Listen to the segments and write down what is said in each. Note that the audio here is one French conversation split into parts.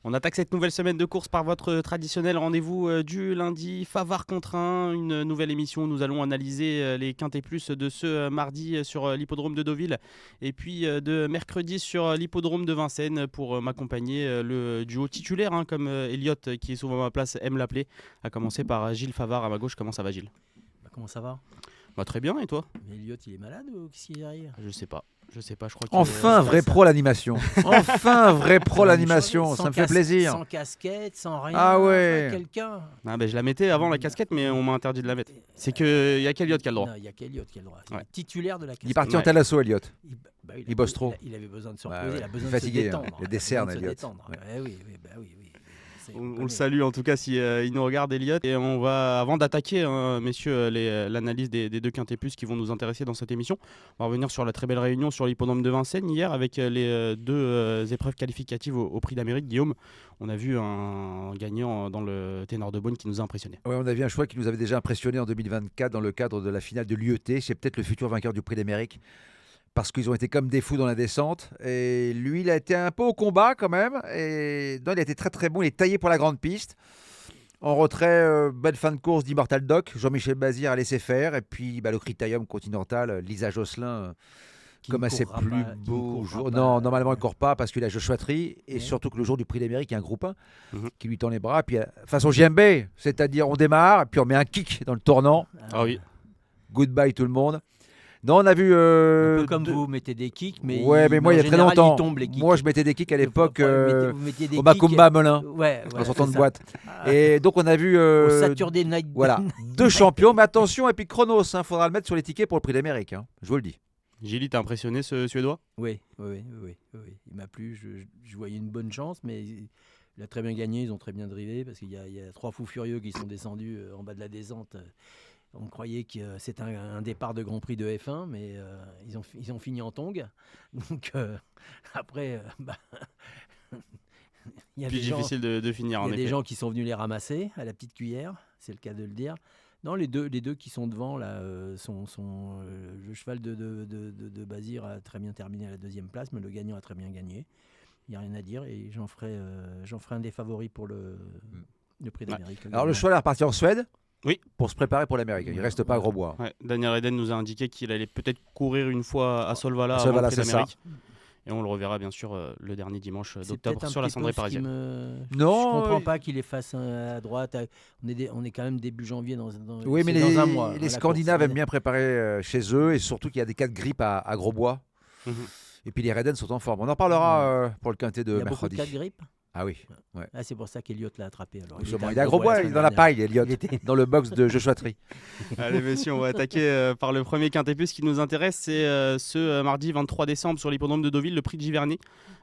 On attaque cette nouvelle semaine de course par votre traditionnel rendez-vous du lundi, Favard contre 1, une nouvelle émission. Nous allons analyser les quintés plus de ce mardi sur l'hippodrome de Deauville et puis de mercredi sur l'hippodrome de Vincennes. Pour m'accompagner, le duo titulaire, comme Elliot qui est souvent à ma place aime l'appeler, à commencer par Gilles Favard à ma gauche. Comment ça va, Gilles? Comment ça va? Très bien, et toi? Mais Elliot, il est malade ou qu'est-ce qu'il arrive? Je sais pas, je crois que... Enfin, un vrai pro à l'animation. Enfin, un vrai pro à l'animation. Ça me fait plaisir. Sans casquette, sans rien. Ah ouais. Enfin, quelqu'un. Je la mettais avant la casquette, mais on m'a interdit de la mettre. C'est qu'il y a qu'Elliot qui a le droit. Non, il n'y a qu'Elliot qui a le droit. Ouais. Titulaire de la casquette. Il est parti en talasso, Elliot. Il bosse trop. Il avait besoin de se Bah reposer, ouais. il a besoin Fatigué, de se détendre. il a des cernes, Elliot. Ouais. Oui. On le salue en tout cas si il nous regarde, Elliot. Et on va, avant d'attaquer, messieurs, l'analyse des deux quintés plus qui vont nous intéresser dans cette émission, on va revenir sur la très belle réunion sur l'hippodrome de Vincennes hier avec les deux épreuves qualificatives au Prix d'Amérique. Guillaume, on a vu un gagnant dans le Ténor de Beaune qui nous a impressionné. Ouais, on a vu un choix qui nous avait déjà impressionné en 2024 dans le cadre de la finale de l'UET. C'est peut-être le futur vainqueur du Prix d'Amérique, parce qu'ils ont été comme des fous dans la descente. Et lui, il a été un peu au combat quand même. Et non, il a été très très bon. Il est taillé pour la grande piste. En retrait, belle fin de course d'Immortal Doc. Jean-Michel Bazir a laissé faire. Et puis le Critérium Continental, Lisa Josselin, comme à ses plus beaux jours. Non, normalement, il ne court pas parce qu'il a Joshua Tree. Et surtout que le jour du Prix d'Amérique, il y a un groupe 1 qui lui tend les bras. Puis, façon JMB, c'est-à-dire on démarre, et puis on met un kick dans le tournant. Ah oui. Goodbye tout le monde. Non, on a vu. Un peu comme vous mettez des kicks, mais. Ouais, mais moi, il y a très longtemps. Les kicks. Moi, je mettais des kicks à l'époque vous mettiez des au Macumba à Melun, ouais, en sortant de ça. boîte. Et donc, on a vu. Au Saturday Night. Voilà, deux champions. Mais attention, et puis Chronos, il faudra le mettre sur les tickets pour le Prix d'Amérique. Je vous le dis. Gilles, t'as impressionné ce Suédois? Oui. Il m'a plu. Je voyais une bonne chance, mais il a très bien gagné. Ils ont très bien drivé parce qu'il y a trois fous furieux qui sont descendus en bas de la descente. On croyait que c'était un départ de Grand Prix de F1, mais ils ont fini en tongue. Donc après, il y a Plus difficile de finir en effet. Il y a des gens qui sont venus les ramasser à la petite cuillère, c'est le cas de le dire. Non, les deux qui sont devant là sont le cheval de Bazir a très bien terminé à la deuxième place, mais le gagnant a très bien gagné. Il n'y a rien à dire et j'en ferai un des favoris pour le Prix d'Amérique. Alors le cheval est reparti en Suède. Oui. Pour se préparer pour l'Amérique. Il ne reste pas à Grosbois. Ouais. Daniel Eden nous a indiqué qu'il allait peut-être courir une fois à Solvala avant Solvala, le Prix c'est d'Amérique. Et on le reverra bien sûr le dernier dimanche d'octobre sur la cendrée parisienne. Non, je comprends pas qu'il est face à droite. On est quand même début janvier dans oui, mais dans un mois. Les Scandinaves aiment bien préparer chez eux et surtout qu'il y a des cas de grippe à Grosbois. Et puis les Redens sont en forme. On en parlera pour le quintet de mercredi. Il y a beaucoup de cas de grippe. Ah oui. Ouais. Ah, c'est pour ça qu'Elliot l'a attrapé. Alors. Il est à Grosbois, il est dans la paille, Elliot, dans le box de Joshua Tree. Allez messieurs, on va attaquer par le premier quintet plus qui nous intéresse. C'est ce mardi 23 décembre sur l'hippodrome de Deauville, le Prix de Giverny.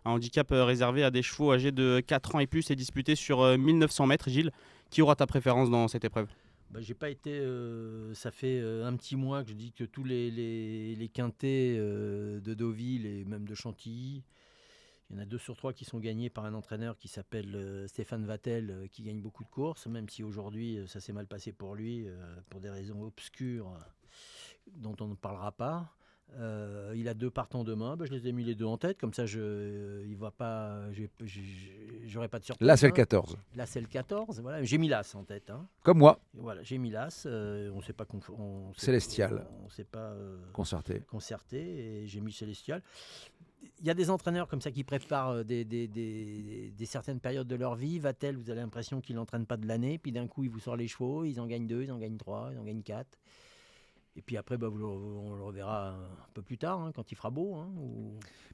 Un handicap réservé à des chevaux âgés de 4 ans et plus et disputé sur 1900 mètres. Gilles, qui aura ta préférence dans cette épreuve? J'ai pas été. Ça fait un petit mois que je dis que tous les quintets de Deauville et même de Chantilly, il y en a 2 sur 3 qui sont gagnés par un entraîneur qui s'appelle Stéphane Vattel, qui gagne beaucoup de courses, même si aujourd'hui ça s'est mal passé pour lui, pour des raisons obscures dont on ne parlera pas. Il a 2 partants demain, je les ai mis les 2 en tête, comme ça il va pas, j'aurai pas de surprise. Là c'est le 14. Là c'est le 14, voilà. J'ai mis l'As en tête. Comme moi. Voilà, j'ai mis l'As, on ne sait pas Célestial. On ne sait pas concerté et j'ai mis Célestial. Il y a des entraîneurs comme ça qui préparent des certaines périodes de leur vie. Vattel, vous avez l'impression qu'il n'entraîne pas de l'année, puis d'un coup il vous sort les chevaux, ils en gagnent 2, ils en gagnent 3, ils en gagnent 4. Et puis après, on le reverra un peu plus tard, quand il fera beau.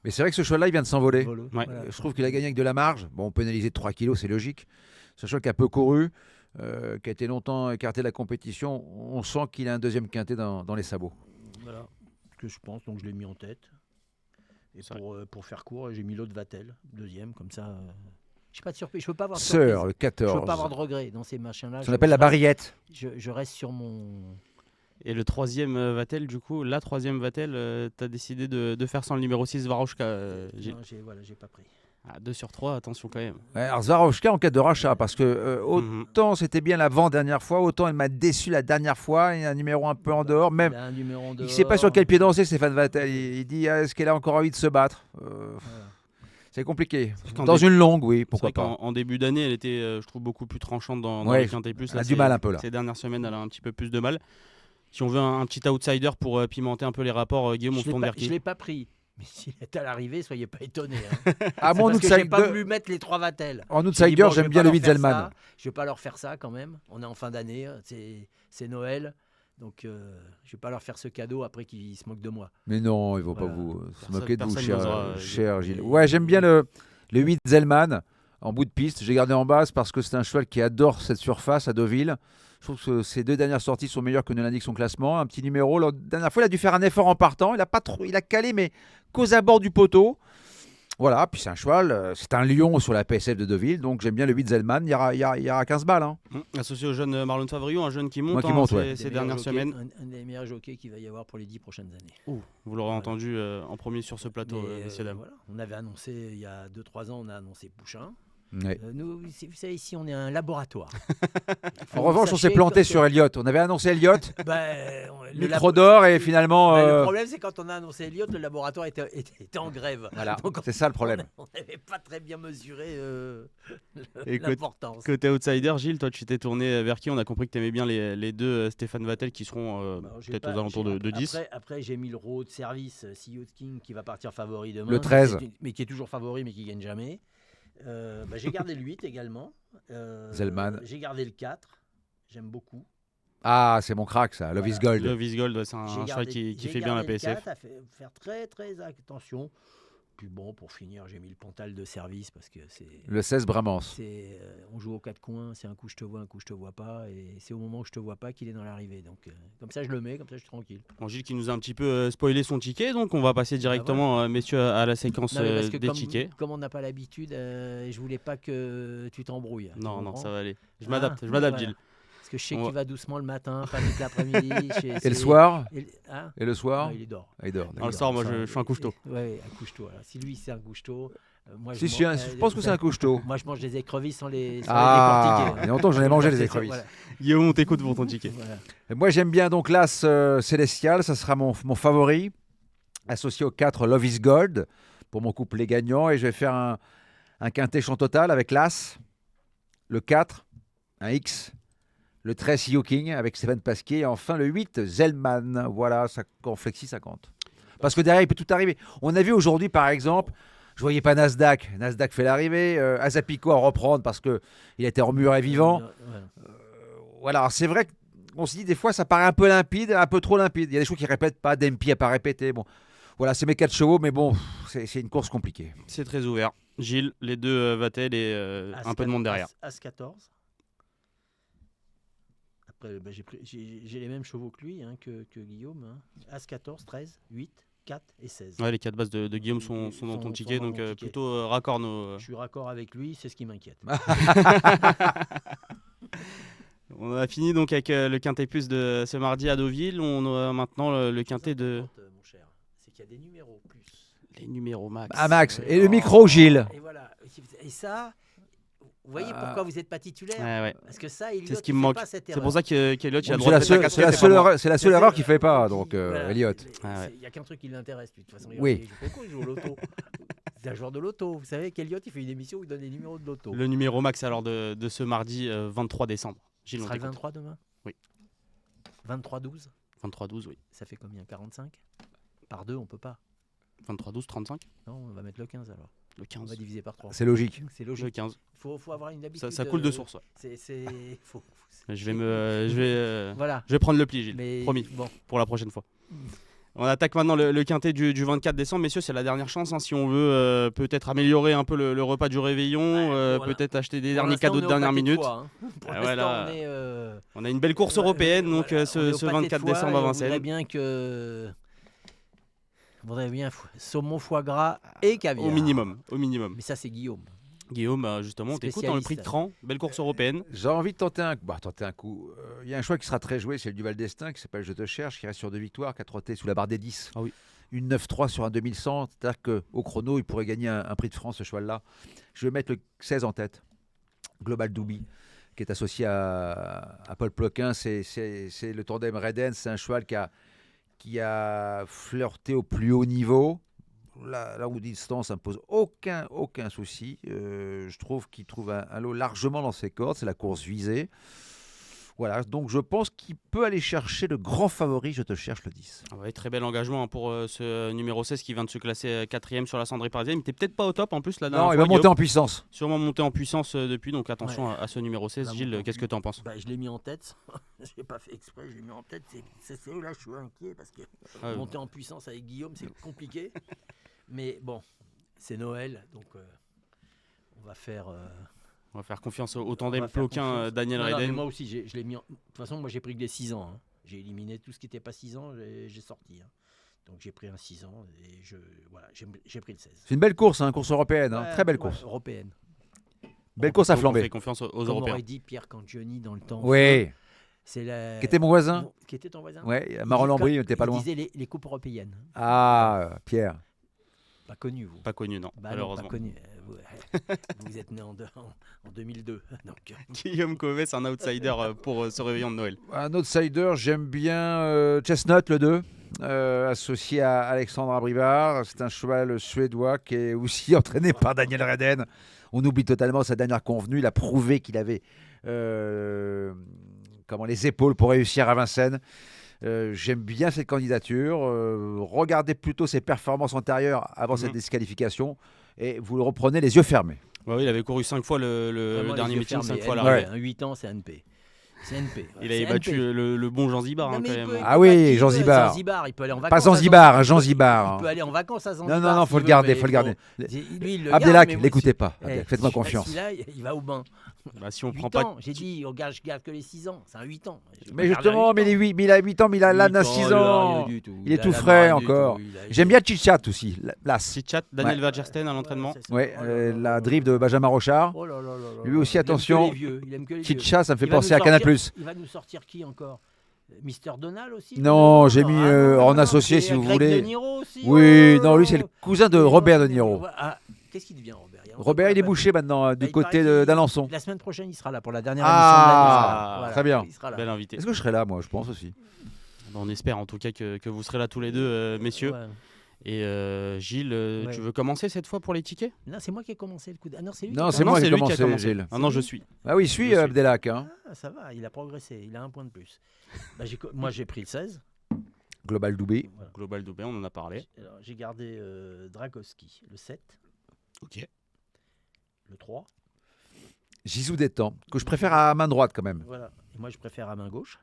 Mais c'est vrai que ce cheval-là, il vient de s'envoler. Ouais. Voilà. Je trouve qu'il a gagné avec de la marge. Bon, on peut analyser 3 kilos, c'est logique. C'est un cheval qui a peu couru, qui a été longtemps écarté de la compétition. On sent qu'il a un deuxième quintet dans les sabots. Voilà ce que je pense, donc je l'ai mis en tête. Et pour faire court, j'ai mis l'autre Vattel, deuxième, comme ça. Je n'ai pas de surprise, je ne veux pas avoir de surprise. Le 14. Je ne veux pas avoir de regret dans ces machins-là. Ça s'appelle la barillette. Je reste sur mon... Et le troisième Vattel, du coup, la troisième Vattel, tu as décidé de faire sans le numéro 6, Varouchka. Non, j'ai pas pris. 2 sur 3, attention quand même. Ouais, alors Swarovska en quête de rachat, parce que autant c'était bien l'avant-dernière fois, autant elle m'a déçu la dernière fois. Il y a un numéro un peu en dehors. Même, il ne sait pas sur quel pied danser, Stéphane Vattel. Il dit est-ce qu'elle a encore envie de se battre Voilà. C'est compliqué. qu'en Dans une longue, oui, C'est pourquoi vrai pas. qu'en début d'année, elle était, je trouve, beaucoup plus tranchante dans Ouais, les quintés plus. elle a du mal un peu, là. Ces dernières semaines, elle a un petit peu plus de mal. Si on veut un petit outsider pour pimenter un peu les rapports, Guillaume, on se tourne vers Je qui? ne l'ai pas pris. Mais s'il est à l'arrivée, soyez pas étonnés. Hein. À mon Parce que j'ai pas outsider, voulu mettre les 3 Vatel. en J'ai dit, outsider, bon, je j'aime vais bien pas le leur 8 faire Zellman. ça. Je vais pas leur faire ça quand même. On est en fin d'année, c'est Noël. Donc je vais pas leur faire ce cadeau après qu'ils se moquent de moi. Mais non, il ne faut Voilà. pas vous se Personne- moquer de vous, personne n'osera, cher Gilles. et- Ouais, j'aime bien le 8 Zellman en bout de piste. J'ai gardé en base parce que c'est un cheval qui adore cette surface à Deauville. Je trouve que ses 2 dernières sorties sont meilleures que ne l'indique son classement. Un petit numéro. La dernière fois, il a dû faire un effort en partant. Il a calé, mais qu'aux abords du poteau. Voilà, puis c'est un cheval, c'est un lion sur la PSF de Deauville, donc j'aime bien le 8 Zellman. Il y aura 15 balles. Hein. Associé au jeune Marlon Favrio, un jeune qui monte, Moi qui monte, ces, ouais. ces Des meilleurs dernières jockeys, semaines. Un des meilleurs jockeys qu'il va y avoir pour les 10 prochaines années. Vous l'aurez Voilà. entendu en premier sur ce plateau, Mais, messieurs, dames. voilà, on avait annoncé il y a 2-3 ans, on a annoncé Pouchin. Ouais. Nous, vous savez, ici, on est un laboratoire. En revanche, on s'est planté sur Elliott. On avait annoncé Elliott, micro d'or, et finalement. Le problème, c'est quand on a annoncé Elliott, le laboratoire était en grève. Voilà, Donc, c'est ça le problème. On n'avait pas très bien mesuré Et l'importance. Côté outsider, Gilles, toi tu t'es tourné vers qui? On a compris que tu aimais bien les deux Stéphane Vattel qui seront Alors, j'ai peut-être pas- aux alentours j'ai- de 10. Après, j'ai mis le road de service, CEO King, qui va partir favori demain. Le 13. Mais qui est toujours favori, mais qui gagne jamais. J'ai gardé le 8 également. Zellman. J'ai gardé le 4. J'aime beaucoup. Ah, c'est mon crack, ça. Love is Gold. Love is Gold, ouais, c'est J'ai un cheval gardé- qui j'ai fait bien la gardé le PSF. 4, à faire très très attention. Puis bon, pour finir, j'ai mis le Pantal de service parce que Le 16 Bramance. on joue aux 4 coins, c'est un coup je te vois, un coup je te vois pas, et c'est au moment où je te vois pas qu'il est dans l'arrivée. Donc comme ça je le mets, comme ça je suis tranquille. Bon, Gilles qui nous a un petit peu spoilé son ticket, donc on va passer directement, messieurs, à la séquence Non, mais parce que des comme, tickets. comme on n'a pas l'habitude, je voulais pas que tu t'embrouilles. tu Non, comprends ça va aller. Je Hein m'adapte, Voilà. Gilles. Parce que je sais On que va- tu vas doucement le matin, pas vite l'après-midi. Et le soir Hein Et le soir Non, il dort. Ah, il dort. Ah, le d'accord. soir, moi je suis un couche-tôt. Ouais, un couche-tôt. Alors. Si lui c'est un couche-tôt, moi Si, si, je pense que c'est un couche-tôt. Moi je mange des écrevisses sans les Ah, décortiquer. il y a longtemps que j'en ai mangé les C'est ça, écrevisses. voilà. Guillaume, on t'écoute pour ton ticket. Voilà. Et moi, j'aime bien donc l'As Célestial, ça sera mon favori, associé au 4 Love is Gold, pour mon couplet gagnant. Et je vais faire un quintet champ total avec l'As, le 4, un X, le 13 Yo King avec Stéphane Pasquier, et enfin le 8 Zellman. Voilà, ça, en flexi 50. Parce que derrière, il peut tout arriver. On a vu aujourd'hui, par exemple, je voyais pas Nasdaq. Nasdaq fait l'arrivée. Azapico à reprendre parce qu'il était en muret vivant. Ouais. Voilà, alors c'est vrai qu'on se dit des fois ça paraît un peu limpide, un peu trop limpide. Il y a des choses qui répètent pas, Dempy n'a pas répété. Bon, voilà, c'est mes 4 chevaux, mais bon, c'est une course compliquée. C'est très ouvert. Gilles, les deux Vattel et un peu de monde derrière. As 14. Après, j'ai les mêmes chevaux que lui, hein, que Guillaume. Hein. As 14, 13, 8, 4 et 16. Ouais, les 4 bases de Guillaume sont dans Sont- ton sont ticket, dans donc mon ticket. plutôt raccord nos. Je suis raccord avec lui, c'est ce qui m'inquiète. On a fini donc avec le quintet plus de ce mardi à Deauville. On a maintenant le quintet de Mon cher, c'est qu'il y a des numéros plus. les numéros max. Ah, Max, et le micro, Gilles. Et voilà. Et ça, vous voyez pourquoi vous n'êtes pas titulaire Ouais, ouais. Parce que ça, il C'est ce qui me manque. C'est pour ça qu'Eliott il a le C'est droit la de mettre la seule, c'est la casquette, seule et pas moi. erreur, c'est la seule erreur qu'il fait pas, donc Elliott. Il n'y a qu'un truc qui l'intéresse. De toute façon, Oui. il joue au loto. C'est un joueur de loto. Vous savez qu'Eliott, il fait une émission où il donne les numéros de loto. Le numéro max alors de ce mardi 23 décembre. Ce Gilles, on sera le t'écoute. 23 demain Oui. 23-12, 23-12, oui. ça fait combien 45 Par 2, on peut pas. 23-12, 35. Non, on va mettre le 15 alors. Le On va 15. diviser par 3. C'est logique. C'est Le logique. 15. Faut avoir une habitude. Ça coule de source. Ouais. Faut- Je Voilà. vais prendre le pli, Gilles. Mais Promis. bon, Pour la prochaine fois. On attaque maintenant le quintet du 24 décembre. Messieurs, c'est la dernière chance. Hein, si on veut peut-être améliorer un peu le repas du réveillon, voilà. peut-être acheter des pour derniers l'instant, cadeaux on de est au dernière pâté minute. foie, hein. Pour Ah, l'instant, voilà. on est. On a une belle course européenne donc Voilà, on est ce au pâté 24 de foie décembre et à on voudrait Vincennes. bien que. On voudrait bien saumon, foie gras et caviar. Au minimum. Au minimum. Mais ça, c'est Guillaume. Guillaume, justement, on t'écoute dans le prix de cran. Belle course européenne. J'ai envie de tenter un coup. Il y a un choix qui sera très joué, c'est le Duval Destin, qui s'appelle Je te cherche, qui reste sur 2 victoires, qui a trotté sous la barre des 10. Ah oui. Une 9-3 sur un 2100, c'est-à-dire qu'au chrono, il pourrait gagner un prix de France, ce cheval-là. Je vais mettre le 16 en tête, Global Doubi, qui est associé à Paul Ploquin. C'est le tandem Redden, c'est un cheval qui a flirté au plus haut niveau. la longue distance, ça ne me pose aucun souci. Je trouve qu'il trouve un lot largement dans ses cordes. C'est la course visée. Voilà, donc je pense qu'il peut aller chercher le grand favori. Je te cherche le 10. Ah ouais, très bel engagement pour ce numéro 16 qui vient de se classer 4e sur la cendrée parisienne. Il n'était peut-être pas au top en plus la dernière Non, il fois, va monter Guillaume. en puissance. Sûrement monté en puissance depuis, donc attention Ouais. à ce numéro 16. Là, Gilles, monter en qu'est-ce que tu en penses? Bah, je l'ai mis en tête. Je n'ai pas fait exprès, je l'ai mis en tête. C'est là je suis inquiet parce que Ah, monter en puissance avec Guillaume, c'est compliqué. Mais bon, c'est Noël, donc on va faire. On va faire confiance au on tandem va faire Ploquin confiance. Daniel Non, non, mais Reden. moi aussi, je l'ai mis. De toute façon, moi j'ai pris que les 6 ans. Hein. J'ai éliminé tout ce qui n'était pas 6 ans, j'ai sorti. Hein. Donc j'ai pris un 6 ans et voilà, j'ai pris le 16. C'est une belle course, hein, course européenne. Hein, Ouais, très belle ouais, course. Européenne. Belle course à Donc, on fait flamber. confiance aux Comme Européens. aurait dit Pierre Cangioni dans le temps. Oui. C'est la... Qui était mon voisin? Qui était ton voisin? Ouais, Maron-Lambry, il n'était pas loin. Il disait les coupes européennes. Ah, Pierre. Pas connu, vous. Pas connu, non, Bah non, malheureusement. pas connu. Vous êtes né en 2002. Donc, Guillaume Covet, c'est un outsider pour ce réveillon de Noël. Un outsider, j'aime bien Chestnut, le 2, associé à Alexandre Abrivard. C'est un cheval suédois qui est aussi entraîné par Daniel Reden. On oublie totalement sa dernière convenue. Il a prouvé qu'il avait les épaules pour réussir à Vincennes. J'aime bien cette candidature. Regardez plutôt ses performances antérieures avant cette disqualification et vous le reprenez les yeux fermés. Ouais, oui, il avait couru 5 fois le vraiment, dernier les yeux meeting, 5 fermés. fois à NP, l'arrivée. hein, 8 ans, c'est NP. C'est NP. Il avait battu le bon Jean Zibar Non, hein, mais quand il même. peut- Ah oui, il peut- Jean Zibar. Zanzibar, il peut aller en vacances. Pas à Zanzibar, un Jean Il Zibar. peut aller en vacances à Zanzibar. Non, s'il faut le veut, garder, mais faut le garder. Lui, il le garde, Abdelak, mais moi, l'écoutez si- pas. Eh, Abdelak, faites-moi celui-là, confiance. Celui-là, il va au bain. Bah, si on 8 prend pas. ans, j'ai dit, je garde que les 6 ans. C'est un 8 ans. Je Mais garde justement, un 8 ans. mais il a 8 ans, mais il a l'âne à 6 ans. Il est tout frais encore. J'aime bien Chitchat aussi, Las. Chitchat, Daniel Ouais. Vergersten à l'entraînement. Ouais, la drive de Benjamin Rochard. Oh là là là là Lui là. aussi, Il aime que attention. les vieux, il aime que les vieux. Chitchat, ça me fait Il va penser nous à Canal+. sortir- Il va nous sortir qui encore? Mister Donald aussi? Non, j'ai mis en non, associé, c'est si vous Greg voulez. De Niro aussi. Oui, Oh. non, lui, c'est le cousin de Robert De Niro. Ah, qu'est-ce qu'il devient, Robert? Robert, il est bouché maintenant du il côté paraît qu'il- d'Alençon. La semaine prochaine, il sera là pour la dernière Ah, émission de l'année. très bien. Il sera là. Bel invité. Est-ce que je serai là, moi? Je pense aussi. On espère en tout cas que vous serez là tous les deux, messieurs. Ouais. Et Gilles, Ouais. tu veux commencer cette fois pour les tickets? Non, c'est moi qui ai commencé le coup. Ah non, c'est lui. Non, qui c'est a moi Non, qui ai lui qui a commencé, commencé. Gilles. Ah non, je suis. Ah oui, suis Je suis. Abdelak. Hein. Ah, ça va, il a progressé. Il a un point de plus. Bah, moi, j'ai pris le 16. Global Doubé. Voilà. Global Doubé, on en a parlé. Alors, j'ai gardé Dragowski, le 7, Ok. le 3. Gisou Détang, que je préfère à main droite quand même. Voilà. Et moi, je préfère à main gauche.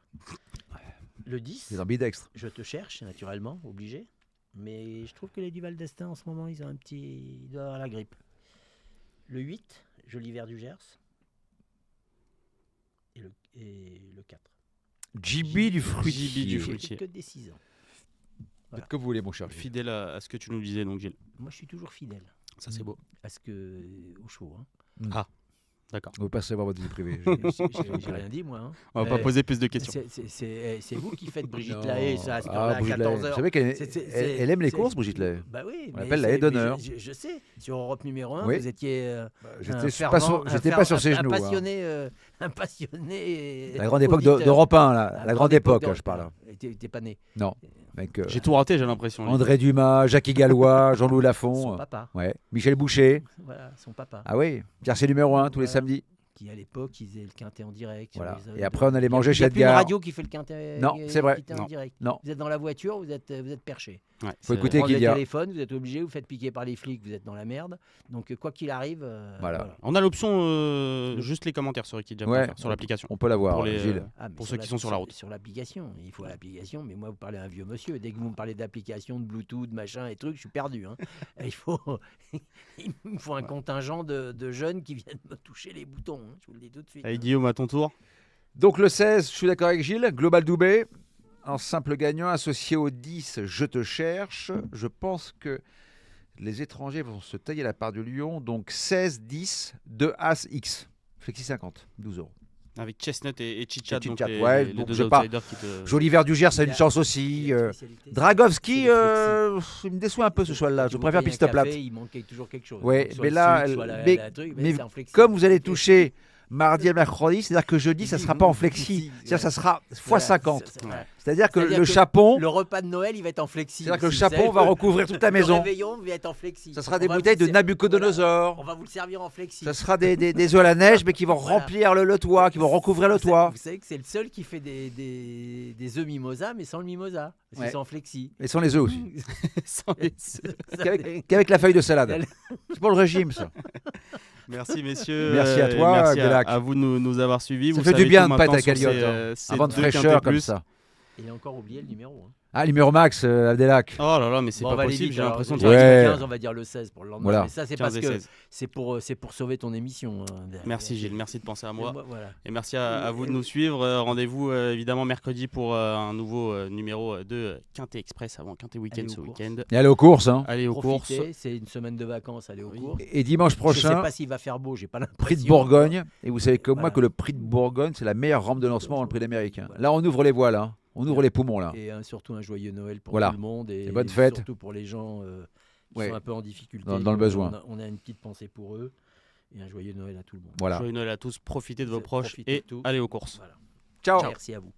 Le 10, C'est ambidextre. je te cherche, naturellement, obligé. Mais je trouve que les Duval d'Estaing, en ce moment, ils ont un petit. Ils doivent avoir la grippe. Le 8, Joli Vert du Gers. Et le 4. JB du fruit. JB du J'ai fruitier. fait que des 6 ans. Voilà. Faites comme vous voulez, mon cher. Fidèle à ce que tu nous disais, donc Gilles. Moi, je suis toujours fidèle. Ça, c'est beau. Parce que. Au chaud. Hein. D'accord. Vous passez voir votre vie privée. J'ai rien dit, moi. Hein. On va pas poser plus de questions. C'est vous qui faites Brigitte Non. Lahaye, ça, à cette Ah, heure-là, à Brigitte Lahaye. 14h. Vous savez qu'elle C'est- elle aime les c'est- courses, Brigitte Lahaye. Bah oui, On mais l'appelle la c'est- haie d'honneur. Je sais, sur Europe numéro 1, Oui. vous étiez J'étais pas sur ses genoux. hein. un passionné. La grande époque auditeur. d'Europe 1, là. La La grande époque, je d'Europe parle. 1. T'es pas né. Non. Avec J'ai tout raté, j'ai l'impression. André Dumas, Jackie Gallois, Jean-Loup Son Lafont. papa. Ouais. Michel Boucher. Voilà, son papa. Ah oui. Tiercé numéro 1 tous les Voilà. samedis. Qui à l'époque, il faisait le quintet en direct. sur Voilà. les- Et après, on allait Il y a- manger il y chez a plus une Edgar. radio qui fait le quintet. Non, c'est vrai. En Non. direct. Non. Vous êtes dans la voiture, vous êtes perché. Ouais, Faut c'est- écouter Prendre le Guidia. téléphone, vous êtes obligé, vous faites piquer par les flics, vous êtes dans la merde. Donc quoi qu'il arrive, Voilà. On a l'option juste les commentaires sur Equidia Ouais. sur l'application. On peut l'avoir, Pour les, Gilles. Ah, mais Pour sur ceux qui sont sur la route. Sur l'application, il faut l'application. Mais moi, vous parlez à un vieux monsieur. Dès que vous me parlez d'application, de Bluetooth, machin et trucs, je suis perdu. Hein. Il me faut un contingent de jeunes qui viennent me toucher les boutons. Hein, je vous le dis tout de suite. Allez, Guillaume, à ton tour. Donc le 16, je suis d'accord avec Gilles. Global Doubé. En simple gagnant, associé au 10, je te cherche. Je pense que les étrangers vont se tailler la part du lion. Donc 16, 10, 2 As X. Flexi 50, 12 euros. Avec Chestnut et Chitchat, donc Chitchat, les, ouais, les donc deux je pars. outsiders qui te... Joli Vert du Gers, ça a Il une a- chance aussi. La spécialité, c'est- Dragowski, c'est il me déçoit un peu ce cheval-là. Je Vous préfère payez un piste plate. café, il manquait toujours quelque chose. Ouais, Donc, soit mais le là, sucre, soit la mais truc, mais c'est en flexi. comme vous allez toucher mardi et mercredi, c'est-à-dire que jeudi, ça ne sera pas en flexi. C'est-à-dire que ça sera x50. C'est-à-dire que le chapon, Le repas de Noël, il va être en flexi. c'est-à-dire que le aussi, chapon vous va savez. recouvrir toute la Le maison. réveillon va être en flexi. Ça sera On des va bouteilles vous de ser- Nabucodonosor. Voilà. On va vous le servir en flexi. Ça sera des œufs à la neige, mais qui vont Voilà. remplir le toit, qui vont recouvrir le Vous savez- toit. Vous savez que c'est le seul qui fait des œufs mimosa, mais sans le mimosa. Parce Ouais. qu'ils sont en flexi. Et sans les œufs aussi. Sans les œufs. Qu'avec la feuille de salade. C'est pour le régime, ça. Merci messieurs. Merci à et toi, merci Abdelhak. à vous de nous avoir suivis. Ça Vous fait du savez bien tout de pas être maintenant avec sur Elliot, ces Avant de deux fraîcheur quintés comme plus. ça. Il a encore oublié le numéro. Hein. Ah, numéro max, Abdelhak. Oh là là, mais c'est Bon, pas on va aller possible, vite, j'ai alors. l'impression de J'aurais faire Ouais. dit le 15, on va dire le 16 pour le lendemain. Voilà. Mais ça, c'est 15 parce et que 16. c'est pour sauver ton émission. Hein. Merci Gilles, merci de penser à moi. Voilà. Et merci à vous de nous suivre. Rendez-vous évidemment mercredi pour un nouveau numéro de Quintet Express avant Quintet Week-end Allez ce aux courses. week-end. Et allez aux courses. Hein. Allez aux courses. Profitez, c'est une semaine de vacances, allez aux courses. Et dimanche Je sais prochain, pas s'il va faire beau, j'ai pas l'impression. prix de Bourgogne. Et vous savez comme moi Voilà. que le prix de Bourgogne, c'est la meilleure rampe de lancement dans le prix d'Amérique. Hein. Voilà. Là, on ouvre les voiles. Hein. On ouvre les poumons, là. Et surtout un joyeux Noël pour Voilà. tout le monde. Et bonnes fêtes. surtout pour les gens qui Ouais. sont un peu en difficulté. Dans le besoin. On a une petite pensée pour eux. Et un joyeux Noël à tout le monde. Voilà. Joyeux Noël à tous, profitez de vos proches Profitez et de tout. allez aux courses. Voilà. Ciao. Merci à vous.